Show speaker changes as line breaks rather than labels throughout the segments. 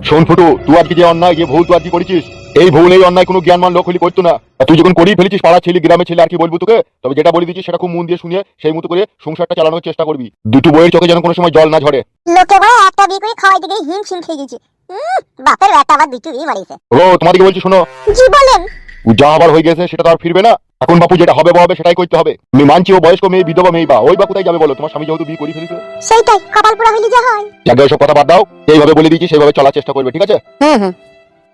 শোন ফুটু, তুই আজকে যে অন্যায় যে ভুল তুই আজকে করেছিস, এই ভুল এই অন্যায় কোনো জ্ঞানমান লোক হলি করতো না। আর তুই যখন করেই ফেলেছিস, পাড়া ছেলে গ্রামে ছেলে আর কি বলবো তোকে। তবে যেটা বলে দিচ্ছিস সেটা খুব মন দিয়ে শুনিয়ে সেই মতো করে সংসারটা চালানোর চেষ্টা করবি। দুটো বইয়ের চোখে যেন কোনো সময় জল না ঝরে।
লোকে ভাই একটা বিয়ে করে খাওয়াই দিকে হিমশিম খেয়ে গেছি। বাপের বেটা আবার দুটো বিয়ে মারিয়েছে।
ও তোমাদেরকে বলছি শোনো,
জি বলেন।
ও যা আবার হয়ে গেছে সেটা তো আর ফিরবে না। এখন বাপু যেটা হবে হবে সেটাই করতে হবে। আমি মানছি ও বয়স্ক মেয়ে, বিধবা মেয়ে, বা ওই বা কোথায় যাবে বলো? তোমার স্বামী যেহেতু বিয়ে করে ফেলেছে।
সেইটাই কপাল পুরা হইলি যা হয়।
যাকে ওইসব কথা বাদ দাও, এইভাবে বলে দিচ্ছি সেইভাবে চলার চেষ্টা করবে, ঠিক আছে?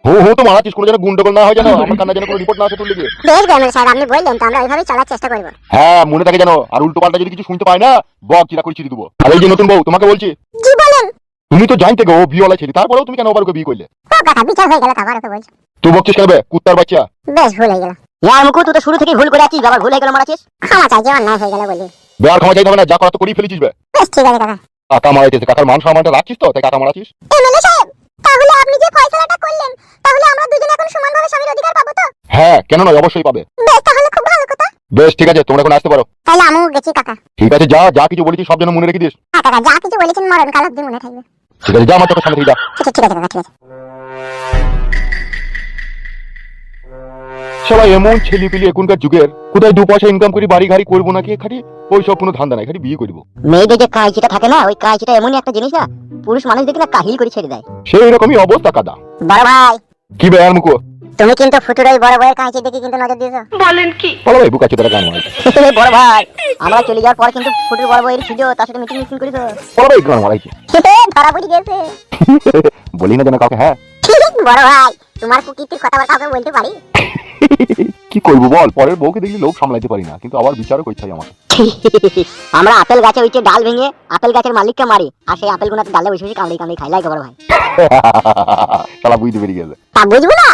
হু হু তো মারাচ্ছিস, কোনো যেন গুন্ডগোল না হয়, যেন আমার কান্না যেন কোনো রিপোর্ট না আসে তোর লিগে।
বেশ বেমন সাহেব, আপনি বললেন তো আমরা ওইভাবেই চলার চেষ্টা করব।
হ্যাঁ মনে থাকে যেন, আর উল্টো পাল্টা যদি কিছু শুনতে পাই না, বক চিরা করে চিড়ে দেবো। আর এই যে নতুন বউ, তোমাকে বলছি,
জি বলেন।
তুমি তো জানতে গো ও বিয়েওয়ালা ছেলে, তারপরেও তুমি কেন আবার ওকে বিয়ে করলে?
তো কথা বিচার হয়ে গেল, আবার ওকে বলছো।
তুই বকছিস কেন বে, কুত্তার বাচ্চা?
বেশ ভুল হয়ে গেল।
ইয়ার মুকু, তুই তো শুরু থেকে ভুল করে আছিস, আবার ভুল হয়ে গেল মারাছিস।
ক্ষমা চাই, যে অন্যায় হয়ে গেল বলি।
বে আর ক্ষমা চাইতে হবে না, যা করা তো করেই ফেলেছিস বে।
বেশ ঠিক আছে কাকা।
কাকা মারাইতেছে, কাকার মান সম্মানটা রাখছিস তো, তাই কাকা মারাছিস।
এমএলএ সাহেব, তাহলে আপনি যে ফয়সালাটা করলেন, তাহলে আমরা দুজনে এখন সমানভাবে স্বামীর অধিকার পাবো তো?
হ্যাঁ কেন নয়, অবশ্যই পাবে।
বেশ, তাহলে খুব ভালো কথা।
বেশ ঠিক আছে, তোমরা এখন আসতে পারো।
তাহলে আমিও গেছি কাকা।
ঠিক আছে, যা যা কিছু বলেছিস সব যেন মনে রেখে দিস।
হ্যাঁ কাকা, যা কিছু বলেছেন মরণ কাল অব্দি মনে থাকবে।
ঠিক আছে, যা আমার তোকে সামনে থেকে যা।
আচ্ছা ঠিক আছে কাকা, ঠিক আছে।
সবাই এমন ছেলে পেলে এখনকার যুগের, কোথায় দু পয়সা ইনকাম করি বাড়ি গাড়ি করবো নাকি, খালি ওই সব কোনো ধান্দা নাই, খালি বিয়ে করবো।
মেয়েদের যে কাঁচিটা থাকে না, ওই কাঁচিটা এমনই একটা জিনিস না, পুরুষ মানুষ দেখি না কাহিল করে ছেড়ে দেয়।
সেই রকমই অবস্থা কাদা।
বড় ভাই,
কি বে আর মুখো?
তুমি কিন্তু ফুটুর ওই বড় বউয়ের কাঁচি দেখে কিন্তু নজর দিয়েছো।
বলেন কি?
বলো ভাই, বুকা চোদারা গান মারাইছে।
বড় ভাই, আমরা চলে যাওয়ার পর কিন্তু ফুটুর বড় বউয়ের ছিল, তার সাথে মিটিং করেছো।
বলো ভাই গান মারাইছে।
ধরা পড়ে গেছে।
বলি না যেন কাউকে। হ্যাঁ
বড় ভাই, তোমার কুকীর্তির কথাবার্তা কাউকে বলতে পারি?
কি করবো বল, পরের বউকে দেখলে লোক সামলাইতে পারি না, কিন্তু আবার বিচারও করতে হয় আমাকে।
আমরা আপেল গাছে উঠে ডাল ভেঙে আপেল গাছের মালিককে মারি, আর সেই আপেল গুনাতে ডালে বসে বসে কামড়ি কামড়ি খাই। লাগে বড় ভাই,
শালা বুঝতে পেরে গেছে।
তা বুঝবো না।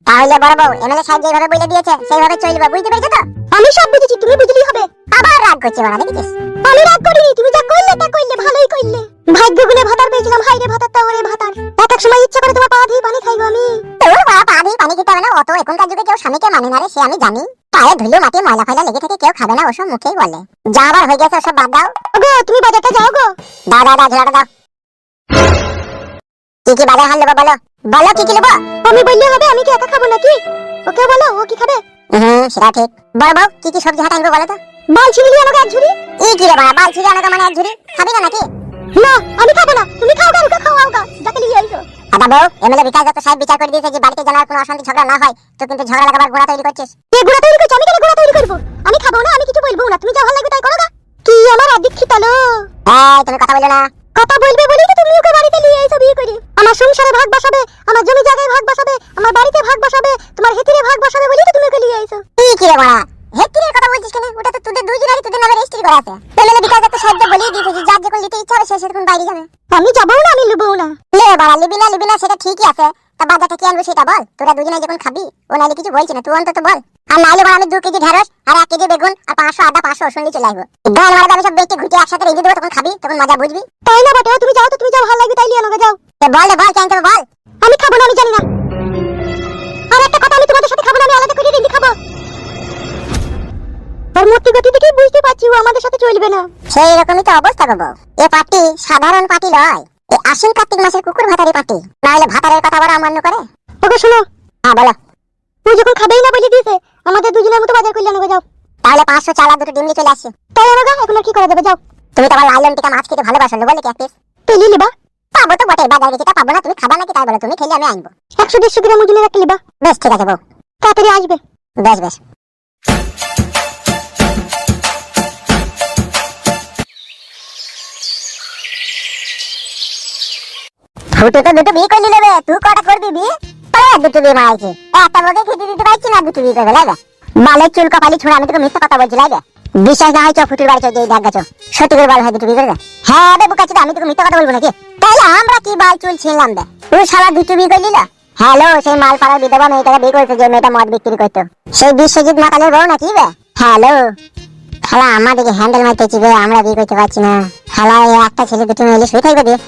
তাহলে বড় বউ, এমএলএ সাহেব যেভাবে বলে দিয়েছে সেইভাবে চলবে, বুঝতে পেরেছো তো? আমি সব বুঝেছি, তুমি বুঝলেই হবে। আবার রাগ করছে বড়, দেখেছিস? আমি রাগ করিনি, তুমি যা করলে তা করলে, ভালোই করলে। ভাগ্য গুনে ভাতার পেয়েছিলাম, হাইরে ভাতার তা ওরে ভাতার। এক সময় ইচ্ছা করে তোমার পা দিয়ে পানি খাইবো আমি। তোর পা দিয়ে পানি খেতে হবে না, অত এখনকার যুগে কেউ স্বামীকে মানে না রে, সে আমি জানি। পায়ে ধুলো মাটি ময়লা ফয়লা লেগে থেকে কেউ খাবে না, ওসব মুখেই বলে। যা আবার হয়ে গেছে ওসব বাদ দাও গো, তুমি বাজারটা যাও গো। দাও দাও দাও, ঝোলাটা দাও। কি কি বাজার হাল নেবো বলো? বলো কি কি নেবো? আমি বললে হবে? আমি কি একা খাবো নাকি? ওকে বলো, ও কি খাবে? সেটা ঠিক। বড় বউ, কি কি সবজি হাতে আনবো বলো তো? বাল ছিঁড়ে নিয়ে আমাকে এক ঝুড়ি। কি রে বাবা, বাল ছিঁড়ে আনবো মানে এক ঝুড়ি? খাবি না নাকি? না আমি খাবো না, তুমি খাও গা, ওকে খাওয়াও গা, যাকে নিয়ে আইছো। দাদা বউ, এমএলএ বিকাশ দত্ত সাহেব বিচার করে দিয়েছে যে বাড়িতে যেন আর কোনো অশান্তি ঝগড়া না হয়, তো কিন্তু ঝগড়া লাগাবার গোড়া তৈরি করছিস। কে গোড়া তৈরি করছিস? আমি কেন গোড়া তৈরি করবো? আমি খাবো না, আমি কিছু বলবো না, তুমি যা ভালো লাগবে তাই করো গা। কি আমার অদীক্ষিত লো? হ্যাঁ তুমি কথা বলো না। কথা বলবে বলি তো তুমি ওকে বাড়িতে নিয়ে আইছো বিয়ে করে। আমার সংসারে ভাগ বসাবে, আমার জমি জায়গায় ভাগ বসাবে, আমার বাড়িতে ভাগ বসাবে, তোমার হেতিরে ভাগ বসাবে বলি তো তুমি ওকে নিয়ে আইছো। কি রে বাড়া, হেতিরের কথা বলছিস কেন? ওটা তো তোদের দুজনেরই, তোদের নামে রেজিস্ট্রি করা আছে। এমএলএ বিকাশ দত্ত সাহেব বলেই দিয়েছে যে যার যখন নিতে ইচ্ছা হবে সে সেরকম বাইরে যাবে। আমি যাবো না, আমি লুবো না। লে বাড়া, লিবি না সেটা ঠিকই আছে, তা বাজারটা কি আনবো সেটা বল। তোরা দুজনে যখন খাবি, ও নাইলে কিছু বলছি না, তুই অন্তত বল। আর নাইলে বল আমি 2 কেজি ঢেঁড়স আর 1 কেজি বেগুন আর 500 আদা 500 রসুন নিয়ে চলে আসবো। গাল মারাটা আমি সব বেটে ঘুটে একসাথে রেখে দেবো, তখন খাবি, তখন মজা বুঝবি। তাই না বটে, তুমি যাও তো, তুমি যাও, ভালো লাগবে তাই লিয়ে নাও যাও। বল রে বল, কেন তবে বল। আমি খাবো না, আমি জানি না। আর একটা কথা, আমি তোমাদের সাথে খাবো না, আমি আলাদা করে রেঁধে খাবো। আর মূর্তি গতি দেখে বুঝতে পারছি ও আমাদের সাথে চলবে না। সেই রকমই তো অবস্থা গো বউ। এ পার্টি সাধারণ পার্টি নয়, এ আশ্বিন কার্তিক মাসের কুকুর ভাতারি পার্টি। না হলে ভাতারের কথা বড় অমান্য করে। ওকে শোনো। হ্যাঁ বলো। তুই যখন খাবেই না বলে দিয়েছে, আমাদের দুজনের মতো বাজার করলে আনবে, যাও। তাহলে 500 চাল আর 2টো ডিম নিয়ে চলে আসছে। তাই আনো গা, এখন আর কি করা যাবে, যাও। তুমি তো আবার লাইলন টিকা মাছ খেতে ভালোবাসো না, বলে কি এক পিস পেলি লিবা? পাবো তো বটে, বাজার গেছি তা পাবো না, তুমি খাবা নাকি তাই বলো, তুমি খেলে আমি আনবো। 100-150 গ্রাম ওজনের একটা লিবা। বেশ ঠিক আছে বউ, তাড়াতাড়ি আসবে। বেশ বেশ। ফুটে তো 2টো বিয়ে করে নেবে, তুই কটা করবি বিয়ে? 2টো বিয়ে মারাইছি, একটা বউকে খেতে দিতে পারছি না, 2টো বিয়ে করবে লাগে। বালের চুল কপালি ছুঁড়ে, আমি তোকে মিথ্যা কথা বলছি লাগে? বিশ্বাস না হয় চ ফুটুর বাড়ি চল, যেই দেখ গেছো। সত্যি করে বল ভাই, 2টো বিয়ে করবে? হ্যাঁ বে বুকাচ্ছি, আমি তোকে মিথ্যা কথা বলবো নাকি? তাইলে আমরা কি বাল চুল ছিনলাম বে? তুই শালা 2টো বিয়ে করলি না? হ্যালো, সেই মালপাড়ার বিধবা মেয়েটাকে বিয়ে করেছে, যে মেয়েটা মদ বিক্রি করতো, সেই বিশ্বজিৎ মাতালের বউ নাকি বে? হ্যালো, শালা আমাদেরকে হ্যান্ডেল মারতেছি বে, আমরা বিয়ে করতে পারছি না। শালা একটা ছেলে 2টো মেয়ে শুয়ে থাকবে দিয়ে।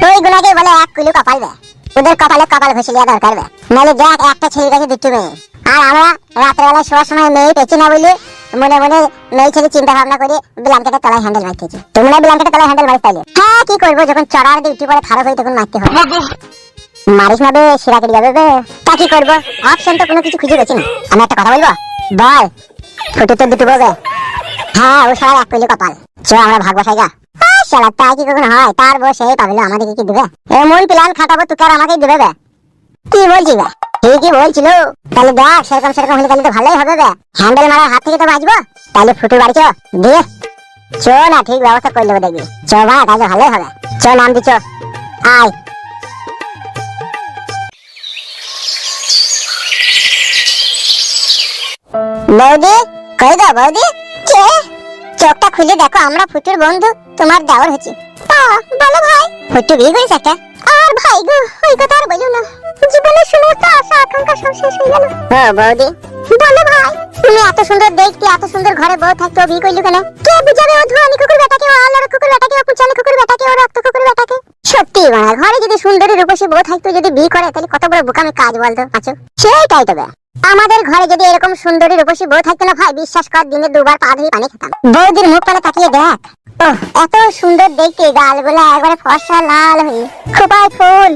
ওই গুলাকে বলে 1 কিলো কপাল বে, ওদের কপালে কপাল ঘষে লিয়া দরকার বে। নাহলে দেখ, একটা ছেলের কাছে 2টো মেয়ে, আর আমরা রাত্রেবেলা শোয়ার সময় মেয়ে পেছি না বলে মনে মনে মেয়ে ছেলে চিন্তা ভাবনা করে ব্ল্যাঙ্কেটের তলায় হ্যান্ডেল মারতেছি। তোমরা ব্ল্যাঙ্কেটের তলায় হ্যান্ডেল মারিস তাইলে? হ্যাঁ কি করবো, যখন চড়ার ডিউটি পরে খারাপ হয়ে তখন মারতে হয়। মারিস না বে, শিরা কেটে যাবে বে। তা কি করবো, অপশন তো কোনো কিছু খুঁজে পেয়েছি না। আমি একটা কথা বলবো, বল ফুটু তো দুটো বউবে। হ্যাঁ ও সারা এক কইলে কপাল। চ আমরা ভাগ বসাই গা। শালা তাই কি কখনো হয়? তার বউ সেই পাবিল আমাদেরকে কি দেবে? এমন প্ল্যান খাটাবো তুই আর আমাকেই দেবে বে। কি বলছিস বে? ঠিকই বলছিল। তাহলে দেখ সেরকম সেরকম হলে তাহলে তো ভালোই হবে বে। হ্যান্ডেল মারার হাত থেকে তো বাঁচবো। তাহলে ফুটু বাড়ি চ দিয়ে চ না, ঠিক ব্যবস্থা করে দেবো দেখবি। চ ভাই তাহলে ভালোই হবে। চ নাম দিচ্ছ আয়। বৌদি কই গো বৌদি? কে? চোখটা খুলে দেখো, আমরা ফুটুর বন্ধু, তোমার দেওর হচ্ছে। বলো ভাই। ফুটু বিয়ে করেছে একটা? আর ভাই গো ওই কথা আর বলো না, জীবনের সমস্ত আশা আকাঙ্ক্ষা সব শেষ হয়ে গেল। ও বৌদি বলো ভাই, তুমি এত সুন্দর দেখতে, এত সুন্দর ঘরে বউ থাকতে বিয়ে করলি কেন? কে বুঝাবে ও ধোয়ানি কুকুর বেটাকে, ও আল্লাহর কুকুর বেটাকে, ও পুচানি কুকুর বেটাকে, ও রক্ত কুকুর বেটাকে? সত্যি মানে ঘরে যদি সুন্দরী রূপসী বউ থাকতো, যদি বিয়ে করে তাহলে কত বড় বোকামি কাজ বলতো। আচ্ছা সেইটাই তবে আমাদের ঘরে যদি এরকম সুন্দরী রূপসী বউ থাকতো না ভাই, বিশ্বাস কর দিনে দুবার পা ধুয়ে পানি খেতাম। বৌদির মুখ পানে তাকিয়ে দেখ, ওহ এত সুন্দর দেখতে, গালগুলা একবারে ফর্সা লাল হয়ে, খোপায় ফুল,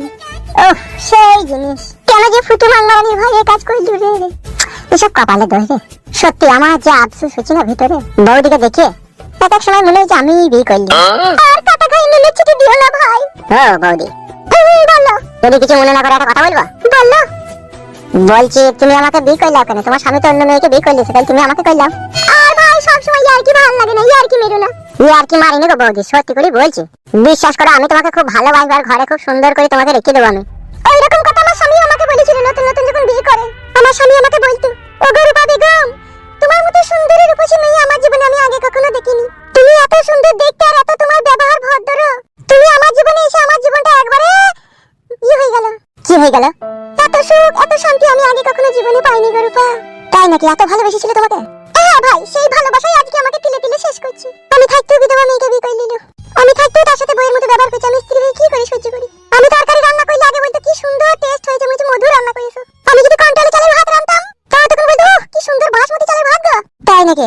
ওহ সেই জিনিস। কেন যে ফুটু মাঙ্গারানি ভাই এই কাজ করে দূরে রে, এসব কপালে দোষ রে। সত্যি আমার যে আফসোস হচ্ছে না ভিতরে বৌদিকে দেখে, এক এক সময় মনে হচ্ছে আমি বিয়ে করলি। আর কাটা খাই নিলে চিঠি দিও না ভাই। ও বৌদি বলো, যদি কিছু মনে না করে একটা কথা বলবো। বললো। বলছি তুমি আমাকে বিয়ে করলাও কেন? তোমার স্বামী তো অন্য মেয়েকে বিয়ে করলিস, তাই তুমি আমাকে করলাও? আর ভাই সবসময় ইয়ার কি ভালো লাগে না, ইয়ার কি মেরো না। ইয়ার কি মারিনি গো বৌদি, সত্যি করে বলছি। বিশ্বাস করো আমি তোমাকে খুব ভালোবাসি, আর ঘরে খুব সুন্দর করে তোমাকে রেখে দেবো আমি। ওইরকম কথা আমার স্বামী আমাকে বলেছিল নতুন নতুন যখন বিয়ে করে। আমার স্বামী আমাকে বলতো, ও গো রূপা বেগম, তোমার মতো সুন্দরী রূপসী মেয়ে আমার জীবনে আমি আগে কখনো দেখিনি। তুমি এত সুন্দর দেখতে আর এত তোমার ব্যবহার ভদ্র, তুমি আমার জীবনে এসে আমার জীবনটা একবারে ইয়ে হয়ে গেল। কি হয়ে গেল? এত সুখ এত শান্তি আমি আগে কখনো জীবনে পাইনি গো রূপা। তাই নাকি? এত ভালোবেসেছিল তোমাকে? হ্যাঁ ভাই, সেই ভালোবাসাই আজকে আমাকে তিলে তিলে শেষ করছে। আমি থাকতেও বিধবা মেয়েকে বিয়ে করে নিল, আমি থাকতেও তার সাথে বইয়ের মতো ব্যবহার করছি। আমি স্ত্রী হয়ে কি করে সহ্য করি? আমি তরকারি রান্না করলে আগে বলতো কি সুন্দর টেস্ট হয়েছে, মনে হচ্ছে মধু রান্না করেছো। আমি যদি কন্ট্রোলে চালের ভাত রান্নাতাম তাও তখন বলতো কি সুন্দর বাসমতি চালের ভাত গো। তাই নাকি?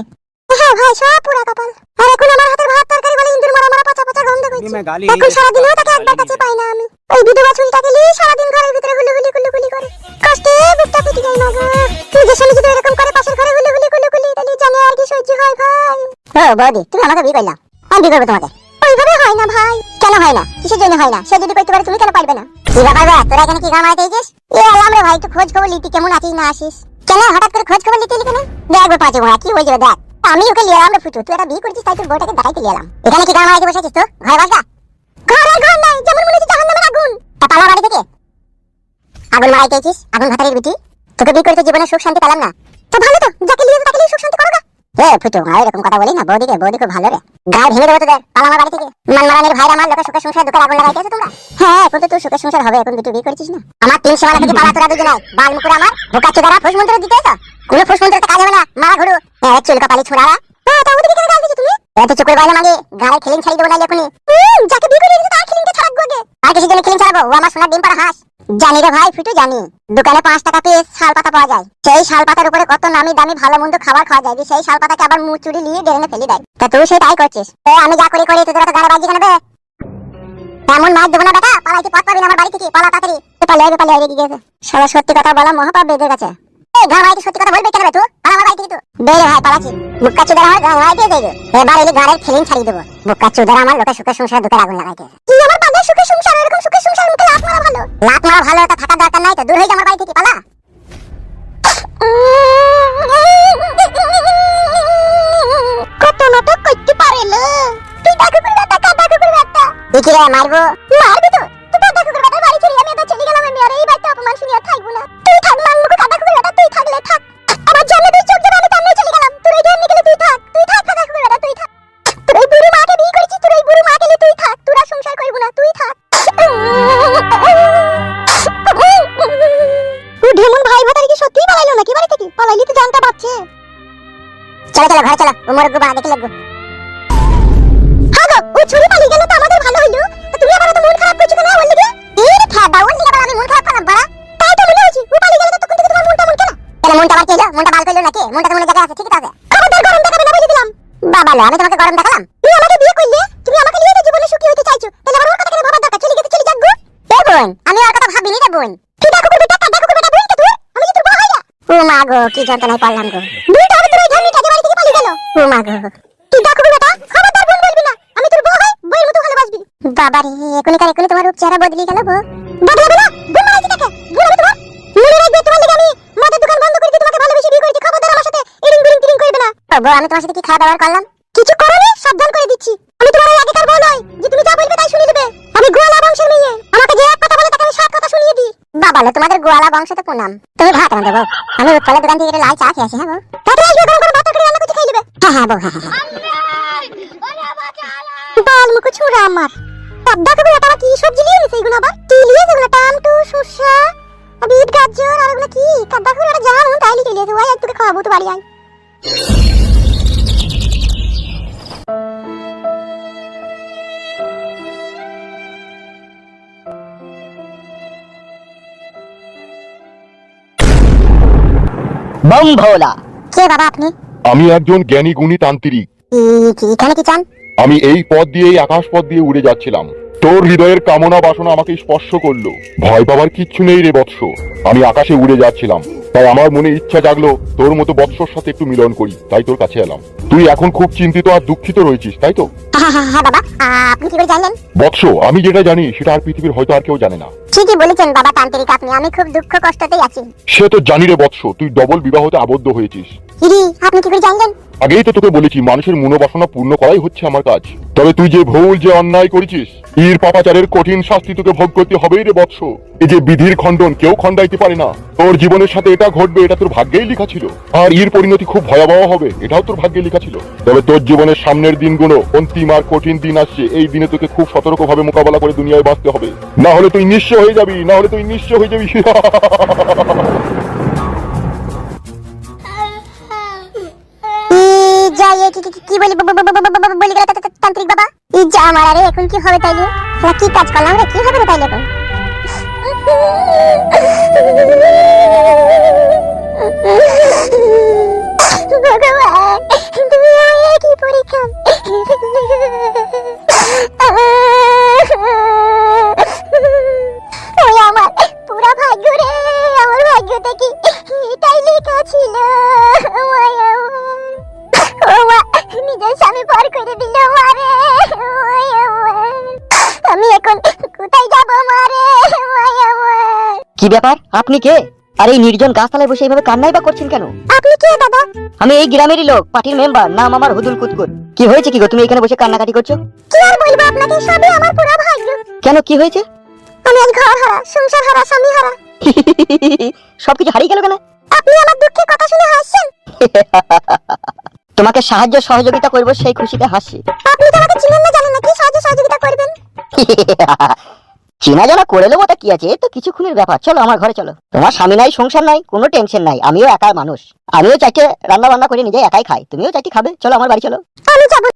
হ্যাঁ ভাই সব পুরা কপাল। আর এখন আমার হাতের ভাত তরকারি বলে ইন্দুর মারা মারা পচা পচা গন্ধ করছে। এখন সারাদিনও তাকে একবার কাছে পাই না আমি। ওই বিধবা ছুরিটাকে নিয়ে সারাদিন ঘরের ভিতরে হুলুহুলি কুলুকুলি করে, কষ্টে বুকটা ফেটে যায় না গো। নিজের স্বামী যদি এরকম করে পাশের ঘরে হুলুহুলি কুলুকুলি, তাহলে জানে আর কি সহ্য হয় ভাই। ও বৌদি তুমি আমাকে বিয়ে করলা, আমি বিয়ে করবো তোমাকে। ওইভাবে হয় না ভাই। কেন হয় না? কিসের জন্য হয় না? সে যদি করতে পারে তুমি কেন পারবে না? কি ব্যাপার বে, তোরা এখানে কি গান মারাতে এসেছিস? এ আলাম রে ভাই, একটু খোঁজ খবর লিতি, কেমন আছিস না আসিস? কেন হঠাৎ করে খোঁজ খবর লিতে এলি কেন? দেখ গো পাঁচে ভরা কি হয়ে যাবে দেখ। আমি ওকে লিয়ে এলাম রে ফুটু, তুই একটা বিয়ে করছিস তাই তোর বউটাকে দেখাইতে লিয়ে এলাম। এখানে কি গান মারাতে বসেছিস তো? ঘরে বাসা ঘর নাই, যেমন মনে হচ্ছে জাহান্নামের আগুন। তা পালা বাড়ি থেকে আগুন মারাইতেছিস? আগুন ভাতারের বিটি, তোকে বিয়ে করতে জীবনে সুখ শান্তি পেলাম না। তো ভালো তো, যাকে লিয়ে তাকে লিয়ে সুখ শান্তি করো গা। এ ফুটু এরকম কথা বলি না, বৌদিকে বৌদি খুব ভালো রে। গায়ে ভেঙে দেবো তোদের, পালা আমার বাড়ি থেকে। মানমারানির ভাইরা আমার লোকের সুখের সংসার দুঃখের আগুন লাগাইতেছো তোমরা। হ্যাঁ এখন তো তোর সুখের সংসার হবে, এখন দুটো বিয়ে করেছিস না। আমার 3 সীমানা থেকে পালা তোরা দুজনে বাল মুকুর আমার ভোকাচ্ছে দ্বারা ফুস মন্ত্র দিতেছ। কোনো ফুস মন্ত্রতে কাজ হবে না, মারা ঘুরু চুল কপালি ছোড়ারা। হ্যাঁ তা ওদিকে কেন গাল দিছো তুমি? এত চুকুর বাইরে মাগে গায়ে খিলিং ছাড়ি দেবো না এখনই। যাকে বিয়ে করে দিয়েছো তার খিলিংটা ছাড়াবো আগে। আর কিছু জন্য খিলিং ছাড়াবো? ও আমার সোনার ডিম পাড়া হাঁস। জানি রে ভাই ফুটু জানি, দোকানে 5 টাকা পিস শাল পাতা পাওয়া যায়। সেই শাল পাতার উপরে কত নামি দামি ভালো মন্দ খাবার খাওয়া যায়, সেই শাল পাতাকে আবার মুচুরি নিয়ে ডেনে ফেলে দেয়। তা তুই সেই তাই করছিস। আমি যা করি করি তোদের তো গানে বাজি কেন বে? এমন মার দেবো না বেটা, পালাইতে পথ পাবি না আমার বাড়ি থেকে, পালা তাড়াতাড়ি। পালিয়ে গিয়েছে শালা, সত্যি কথা বলা মহাপাপ বেদের কাছে। এই গান মাইতে সত্যি কথা বলবে কেন বে তুই? আমার বাড়ি থেকে তুই বেরে ভাই পালাচ্ছি। বুক্কা চুদার আমার গান মাইতে দেবে, এবার এলি গানের ফিলিং ছাড়িয়ে দেবো। বুক্কা চুদার আমার লোকের সুখের সংসার দুঃখের আগুন লাগাইতে। কি আমার বাবার সুখের সংসার, এরকম সুখের সংসার মুখে লাত মারা ভালো। লাত মারা ভালো, এটা থাকার দরকার নাই তো, দূর হয়ে যা আমার বাড়ি থেকে, পালা। কত নাটক করতে পারেলো তুই? দেখো করে বেটা, দেখো করে বেটা। তুই কি রে মারবো? মারবি তো? তুই দেখো করে বেটা বাড়ি ছেড়ে আমি তো চলে গেলাম। আমি আর এই বাড়িতে অপমান শুনিয়া থাকবো না। তুই থাক মানবো কাদা করে বেটা, তুই থাকলে থাক। আমার জন্য তুই চোখ যাবে, আমি তামনে চলে গেলাম। তুই এই ঢের নিকলে তুই থাক, তুই থাক কাদা করে বেটা, তুই থাক। তুই এই বুড়ি মাকে বিয়ে করেছিস, তুই এই বুড়ি মাকে তুই থাক, তোরা সংসার করবো না, তুই থাক। ঢেমন ভাই ভাতারে কি সত্যি পালাইলো নাকি বাড়ি থেকে? পালাইলি তো জানটা বাঁচছে। চলো চলো ঘরে চলো, উমর গো বা দেখে লাগবো। হ্যাঁ গো ও ছুরি পালিয়ে গেল তো আমাদের ভালো হইলো। তুমি আবার তো মন খারাপ করছো কেন ওর লাগি? এর ফাডা ওর লাগি আবার আমি মন খারাপ করলাম বাড়া। তাই তো মনে হচ্ছে ও পালিয়ে গেল তো তখন থেকে তোমার মনটা মন কেন? কেন মনটা আবার কেলো? মনটা বাল করলো নাকি? মনটা তো মনে জায়গায় আছে, ঠিকই তো আছে। খবরদার গরম দেখাবে না বলে দিলাম। বাবা লো, আমি তোমাকে গরম দেখালাম? তুমি আমাকে বিয়ে করলে, তুমি আমাকে নিয়ে তো জীবনে সুখী হতে চাইছো, তাহলে আবার ওর কথা কেন ভাবার দরকার? চলে গেছে চলে যাক গো। এ বোন, আমি ওর কথা ভাবিনি রে বোন। তুই দেখো কুকুর বেটা, দেখো কুকুর বেটা, বোন কে তুই? আমি কি তোর বউ হইয়া? ও মা গো, কি যন্ত্রণায় পড়লাম গো। বুইটা আমি তোর ওই ঝামনি কাজে বাড়ি থেকে পালিয়ে গেল। ও মা গো, তুই দেখো কুকুর বেটা, খবরদার বোন বলবি না। আমি তোর বউ হই, বউয়ের মতো ভালোবাসবি। বাবা রে, এখনই তোমার রূপ চেহারা বদলে গেল গো। বদলাবে না, বোন মারাইছি তাকে। বোন আমি তোমার মনে রাখবে, তোমার লাগি আমি মদের দোকান বন্ধ করে দিয়ে তোমাকে ভালোবেসে বিয়ে করেছি। খবরদার আমার সাথে ইরিং বিরিং টিরিং করবে না। ও বউ, আমি তোমার সাথে কি খাওয়া দাওয়া করলাম? কিছু করোনি, সাবধান করে দিচ্ছি। আমি তোমার ওই আগেকার বউ নই যে তুমি যা বলবে তাই শুনে নেবে। আমি গোয়ালা বংশের মেয়ে, আমাকে যে এক কথা বলে তাকে আমি সাত কথা শুনিয়ে দিই। বাবা লো, তোমাদের গোয়ালা বংশে তো প্রণাম। তুমি ভাত রাঁধো বউ, আমি ফলের দোকান থেকে লাল চা খেয়ে আসি। হ্যাঁ বউ, তাড়াতাড়ি আসবে, গরম গরম ভাত তরকারি রান্না করতে খাই নেবে। হ্যাঁ হ্যাঁ বউ, হ্যাঁ হ্যাঁ। বাল মুখ ছুড়া আমার। দেখো বেটা, কি সবজি নিয়ে এনেছে এগুলো? আবার কি নিয়ে এগুলো? টমেটো, শসা, বিট, গাজর আর এগুলো কি? কাদা করে ওটা জানো তাই লিখে নিয়েছে। ওই আজ তোকে খাওয়াবো তো বাড়ি আয়।
बम भोला।
কে বাবা আপনি?
আমি একজন জ্ঞানী গুণী তান্ত্রিক।
এখানে কি চান?
আমি এই পথ দিয়ে, এই আকাশ পথ দিয়ে উড়ে যাচ্ছিলাম। তোর হৃদয়ের কামনা বাসনা আমাকে স্পর্শ করলো। ভয় পাবার কিচ্ছু নেই রে বৎস, আমি আকাশে উড়ে যাচ্ছিলাম। তাই আমার মনে ইচ্ছা জাগলো তোর মতো বৎসর সাথে একটু মিলন করি, তাই তোর কাছে এলাম। তুই এখন খুব চিন্তিত আর দুঃখিত রয়েছিস, তাই তো?
হ্যাঁ হ্যাঁ হ্যাঁ বাবা, আপনি কি করে জানলেন?
বৎস, আমি যেটা জানি সেটা আর পৃথিবীর হয়তো আর কেউ জানে না।
ঠিকই বলেছেন বাবা তান্ত্রিক আপনি। আমি খুব দুঃখ কষ্টতেই আছি।
সে তো জানি রে বৎস, তুই ডবল বিবাহতে আবদ্ধ হয়েছিস।
ইরি, আপনি কি করে জানলেন?
আগেই তো তোকে বলেছি, মানুষের মনোবাসনা পূর্ণ করাই হচ্ছে আমার কাজ। তবে তুই যে ভুল, যে অন্যায় করেছিস, এর পাপাচারের কঠিন শাস্তি তোকে ভোগ করতে হবেই রে বৎস। এই যে বিধির খণ্ডন কেউ খণ্ডাইতে পারে না। তোর জীবনের সাথে এটা ঘটবে, এটা তোর ভাগ্যেই লেখা ছিল। আর এর পরিণতি খুব ভয়াবহ হবে, এটাও তোর ভাগ্যে লেখা ছিল। তবে তোর জীবনের সামনের দিনগুলো অন্তিম আর কঠিন দিন আসছে। এই দিনে তোকে খুব সতর্কভাবে মোকাবেলা করে দুনিয়ায় বাঁচতে হবে, না হলে তুই নিঃস্ব হয়ে যাবি, না হলে তুই নিঃস্ব হয়ে যাবি।
যাই কি বলি বলি গেল তান্ত্রিক বাবা। যা আমার আরে, এখন কি হবে তাইলে? কি কাজ করলাম রে, কি হবে রে তাইলে এখন? ভগবান, তুমি আমায় কি পরীক্ষা? ওই আমার পুরা ভাগ্য রে, আমার ভাগ্যতে কি এটাই লেখা ছিল? নিজের স্বামী পর করে দিল মারে। আমি এখন কোথায় যাব মারে?
কি ব্যাপার, আপনি কে? আর এই নির্জন গাছতলায় বসে এইভাবে কান্নাই বা করছেন কেন?
আপনি কে দাদা?
আমি এই গ্রামেরই লোক, পার্টির মেম্বার, নাম আমার হুদুল কুতকুত। কি হয়েছে কি গো, তুমি এখানে বসে কান্নাকাটি করছো?
কি আর বলবো আপনাকে, সবই আমার পুরা ভাগ্য।
কেন, কি হয়েছে?
আমি আজ ঘর হারা, সংসার হারা, স্বামী হারা।
সবকিছু হারিয়ে গেল কেন?
আপনি আমার দুঃখের কথা শুনে হাসছেন।
তোমাকে সাহায্য সহযোগিতা করবো সেই খুশিতে হাসি।
আপনি তো আমাকে চিনেন না, জানেন না কি সাহায্য সহযোগিতা করবেন।
চেনা জানা করে নেবো, তা কি আছে, তো কিছুক্ষণের ব্যাপার। চলো আমার ঘরে চলো। তোমার স্বামী নাই, সংসার নাই, কোনো টেনশন নাই। আমিও একা মানুষ, আমিও চাইতে রান্না বান্না করে নিজে একাই খাই, তুমিও চাইতে খাবে। চলো আমার বাড়ি চলো।
আমি যাবো